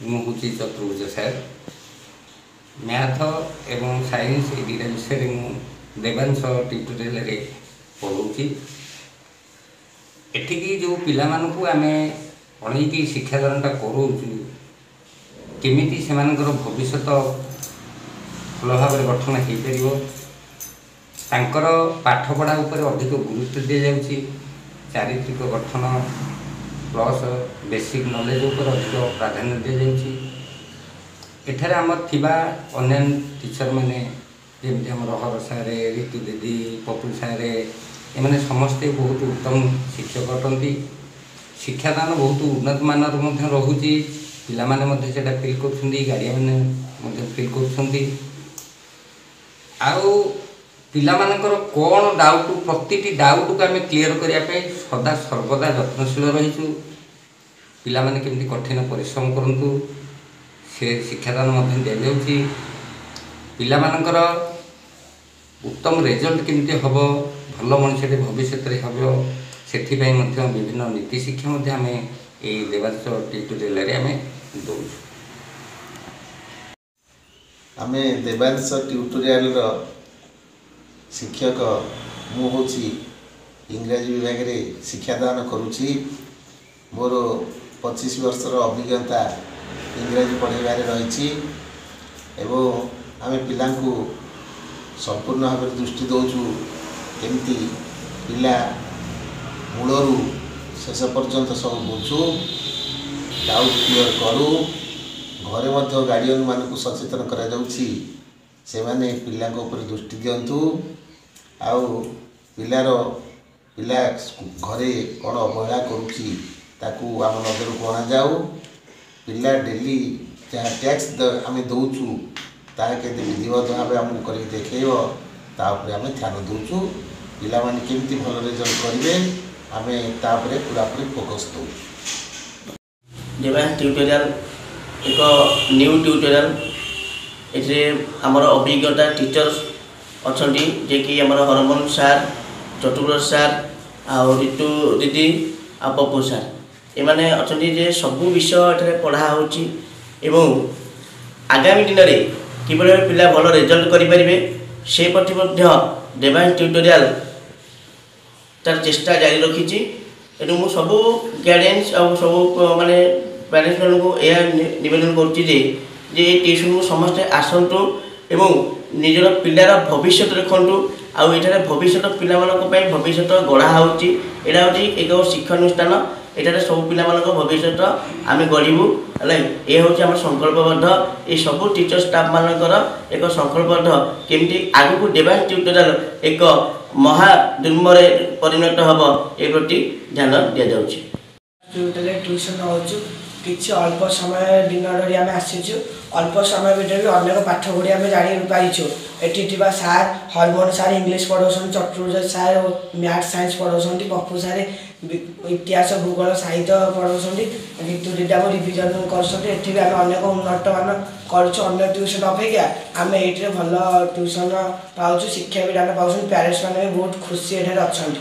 ମୁଁ ହେଉଛି ଚତୁର୍ଭୁଜ sir. Math ଏବଂ ସାଇନ୍ସ ଏ ଦୁଇଟା ବିଷୟରେ ମୁଁ ଦେବାଂଶ ଟ୍ୟୁଟୋରିଆଲରେ ପଢ଼ାଉଛି। ଏଠିକି ଯେଉଁ ପିଲାମାନଙ୍କୁ ଆମେ ପଢ଼େଇକି ଶିକ୍ଷାଦାନଟା କରାଉଛୁ, କେମିତି ସେମାନଙ୍କର ଭବିଷ୍ୟତ ଭଲ ଭାବରେ ଗଠନ ହୋଇପାରିବ, ତାଙ୍କର ପାଠପଢ଼ା ଉପରେ ଅଧିକ ଗୁରୁତ୍ୱ ଦିଆଯାଉଛି। ଚାରିତ୍ରିକ ଗଠନ ପ୍ଲସ୍ ବେସିକ୍ ନଲେଜ ଉପରେ ଅଧିକ ପ୍ରାଧାନ୍ୟ ଦିଆଯାଉଛି। ଏଠାରେ ଆମର ଥିବା ଅନ୍ୟାନ୍ୟ ଟିଚର ମାନେ ଯେମିତି ଆମର ହର ସାର୍, ରିତୁ ଦିଦି, ପପୁ ସାର୍, ଏମାନେ ସମସ୍ତେ ବହୁତ ଉତ୍ତମ ଶିକ୍ଷକ ଅଟନ୍ତି। ଶିକ୍ଷାଦାନ ବହୁତ ଉନ୍ନତ ମାନର ମଧ୍ୟ ରହୁଛି। ପିଲାମାନେ ମଧ୍ୟ ସେଇଟା ଫିଲ୍ କରୁଛନ୍ତି, ଗାର୍ଡ଼ିଆନ୍ ମଧ୍ୟ ଫିଲ୍ କରୁଛନ୍ତି। ଆଉ ପିଲାମାନଙ୍କର କ'ଣ ଡାଉଟ୍, ପ୍ରତିଟି ଡାଉଟ୍କୁ ଆମେ କ୍ଲିଅର କରିବା ପାଇଁ ସଦା ସର୍ବଦା ଯତ୍ନଶୀଳ ରହିଛୁ। ପିଲାମାନେ କେମିତି କଠିନ ପରିଶ୍ରମ କରନ୍ତୁ ସେ ଶିକ୍ଷାଦାନ ମଧ୍ୟ ଦିଆଯାଉଛି। ପିଲାମାନଙ୍କର ଉତ୍ତମ ରେଜଲ୍ଟ କେମିତି ହେବ, ଭଲ ମଣିଷଟେ ଭବିଷ୍ୟତରେ ହେବ, ସେଥିପାଇଁ ମଧ୍ୟ ବିଭିନ୍ନ ନୀତି ଶିକ୍ଷା ମଧ୍ୟ ଆମେ ଏହି ଦେବାଂଶ ଟ୍ୟୁଟୋରିଆଲରେ ଆମେ ଦେଉଛୁ। ଆମେ ଦେବାଂଶ ଟ୍ୟୁଟୋରିଆଲର ଶିକ୍ଷକ। ମୁଁ ହେଉଛି ଇଂରାଜୀ ବିଭାଗରେ ଶିକ୍ଷାଦାନ କରୁଛି। ମୋର 25 ବର୍ଷର ଅଭିଜ୍ଞତା ଇଂରାଜୀ ପଢ଼ାଇବାରେ ରହିଛି ଏବଂ ଆମେ ପିଲାଙ୍କୁ ସମ୍ପୂର୍ଣ୍ଣ ଭାବରେ ଦୃଷ୍ଟି ଦେଉଛୁ କେମିତି ପିଲା ମୂଳରୁ ଶେଷ ପର୍ଯ୍ୟନ୍ତ ସବୁ ବୁଝୁ, ଡାଉଟ୍ କ୍ଲିୟର କରୁ। ଘରେ ମଧ୍ୟ ଗାର୍ଡ଼ିଆନ୍ ମାନଙ୍କୁ ସଚେତନ କରାଯାଉଛି, ସେମାନେ ପିଲାଙ୍କ ଉପରେ ଦୃଷ୍ଟି ଦିଅନ୍ତୁ। ଆଉ ପିଲା ଘରେ କ'ଣ ଅବହେଳା କରୁଛି ତାକୁ ଆମ ନଜରକୁ ଅଣାଯାଉ। ପିଲା ଡେଲି ଯାହା ଟ୍ୟାକ୍ସ ଆମେ ଦେଉଛୁ ତାହା କେତେ ବିଧିବଦ୍ଧ ଭାବେ ଆମକୁ କରିକି ଦେଖାଇବ, ତା ଉପରେ ଆମେ ଧ୍ୟାନ ଦେଉଛୁ। ପିଲାମାନେ କେମିତି ଭଲ ରେଜଲ୍ଟ କରିବେ ଆମେ ତା ଉପରେ ପୁରାପୁରି ଫୋକସ୍ ଦେଉଛୁ। ଦେବାଂଶ ଟ୍ୟୁଟୋରିଆଲ ଏକ ନ୍ୟୁ ଟ୍ୟୁଟୋରିଆଲ। ଏଥିରେ ଆମର ଅଭିଜ୍ଞତା ଟିଚର୍ସ ଅଛନ୍ତି, ଯିଏକି ଆମର ହରମୋନ ସାର୍, ଚତୁର୍ଭୁଜ ସାର୍, ଆଉ ରିତୁ ଦିଦି ଆଉ ପପୁ ସାର୍, ଏମାନେ ଅଛନ୍ତି ଯେ ସବୁ ବିଷୟ ଏଠାରେ ପଢ଼ା ହେଉଛି ଏବଂ ଆଗାମୀ ଦିନରେ କିଭଳି ପିଲା ଭଲ ରେଜଲ୍ଟ କରିପାରିବେ ସେ ପ୍ରତି ମଧ୍ୟ ଦେବାଂଶ ଟ୍ୟୁଟୋରିଆଲ ତାର ଚେଷ୍ଟା ଜାରି ରଖିଛି। ଏଣୁ ମୁଁ ସବୁ ଗାର୍ଡ଼ିଆନ୍ସ ଆଉ ସବୁ ମାନେ ପ୍ୟାରେଣ୍ଟସ୍ ମାନଙ୍କୁ ଏହା ନିବେଦନ କରୁଛି ଯେ ଏ ଟ୍ୟୁସନକୁ ସମସ୍ତେ ଆସନ୍ତୁ ଏବଂ ନିଜର ପିଲାର ଭବିଷ୍ୟତ ଦେଖନ୍ତୁ। ଆଉ ଏଠାରେ ଭବିଷ୍ୟତ ପିଲାମାନଙ୍କ ପାଇଁ ଭବିଷ୍ୟତ ଗଢ଼ା ହେଉଛି। ଏଇଟା ହେଉଛି ଏକ ଶିକ୍ଷାନୁଷ୍ଠାନ, ଏଠାରେ ସବୁ ପିଲାମାନଙ୍କ ଭବିଷ୍ୟତ ଆମେ ଗଢ଼ିବୁ ହେଲେ ଏ ହେଉଛି ଆମର ସଂକଳ୍ପବଦ୍ଧ। ଏ ସବୁ ଟିଚର ଷ୍ଟାଫ୍ ମାନଙ୍କର ଏକ ସଂକଳ୍ପବଦ୍ଧ କେମିତି ଆଗକୁ ଦେବାଂଶ ଟ୍ୟୁଟୋରିଆଲ ଏକ ମହା ଦୁର୍ମରେ ପରିଣତ ହେବ ଏ ପ୍ରତି ଧ୍ୟାନ ଦିଆଯାଉଛି। ଟ୍ୟୁସନ ହେଉଛୁ କିଛି ଅଳ୍ପ ସମୟ ଦିନ ଧରି ଆମେ ଆସିଛୁ। ଅଳ୍ପ ସମୟ ଭିତରେ ବି ଅନେକ ପାଠ ପଢ଼ି ଆମେ ଜାଣିପାରିଛୁ। ଏଠି ଥିବା ସାର୍, ହରମୋନ ସାର୍ ଇଂଲିଶ ପଢ଼ାଉଛନ୍ତି, ଚତୁର୍ଭୁଜ ସାର୍ ମ୍ୟାଥ୍ ସାଇନ୍ସ ପଢ଼ାଉଛନ୍ତି, ପପୁ ସାର୍ ଇତିହାସ ଭୂଗୋଳ ସାହିତ୍ୟ ପଢ଼ାଉଛନ୍ତି, ରିତୁ ଦିଦି ଆମ ରିଭିଜନ କରୁଛନ୍ତି। ଏଠି ବି ଆମେ ଅନେକ ଉନ୍ନତମାନ କରୁଛୁ। ଅନ୍ୟ ଟ୍ୟୁସନ ଅପେକ୍ଷା ଆମେ ଏଇଠିରେ ଭଲ ଟ୍ୟୁସନ ପାଉଛୁ, ଶିକ୍ଷା ବି ଆମେ ପାଉଛନ୍ତି। ପ୍ୟାରେଣ୍ଟସ୍ ମାନେ ବି ବହୁତ ଖୁସି ଏଠାରେ ଅଛନ୍ତି।